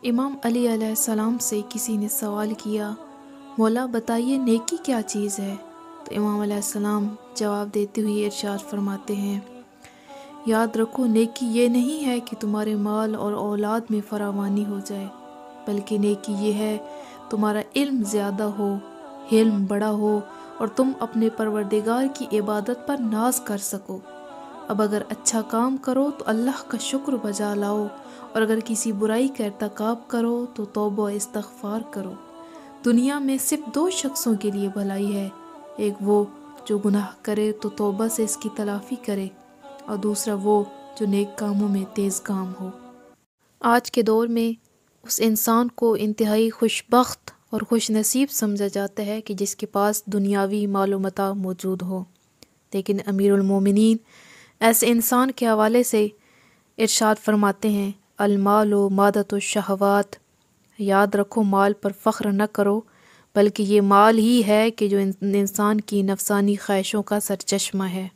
امام علی علیہ السلام سے کسی نے سوال کیا، مولا بتائیے نیکی کیا چیز ہے؟ تو امام علیہ السلام جواب دیتے ہوئے ارشاد فرماتے ہیں، یاد رکھو نیکی یہ نہیں ہے کہ تمہارے مال اور اولاد میں فراوانی ہو جائے، بلکہ نیکی یہ ہے تمہارا علم زیادہ ہو، حلم بڑا ہو، اور تم اپنے پروردگار کی عبادت پر ناز کر سکو۔ اب اگر اچھا کام کرو تو اللہ کا شکر بجا لاؤ، اور اگر کسی برائی کا ارتکاب کرو تو توبہ و استغفار کرو۔ دنیا میں صرف دو شخصوں کے لیے بھلائی ہے، ایک وہ جو گناہ کرے تو توبہ سے اس کی تلافی کرے، اور دوسرا وہ جو نیک کاموں میں تیز کام ہو۔ آج کے دور میں اس انسان کو انتہائی خوش بخت اور خوش نصیب سمجھا جاتا ہے کہ جس کے پاس دنیاوی مال و متاع موجود ہو، لیکن امیر المومنین ایسے انسان کے حوالے سے ارشاد فرماتے ہیں، المال و مادۃ الشہوات، یاد رکھو مال پر فخر نہ کرو، بلکہ یہ مال ہی ہے کہ جو انسان کی نفسانی خواہشوں کا سرچشمہ ہے۔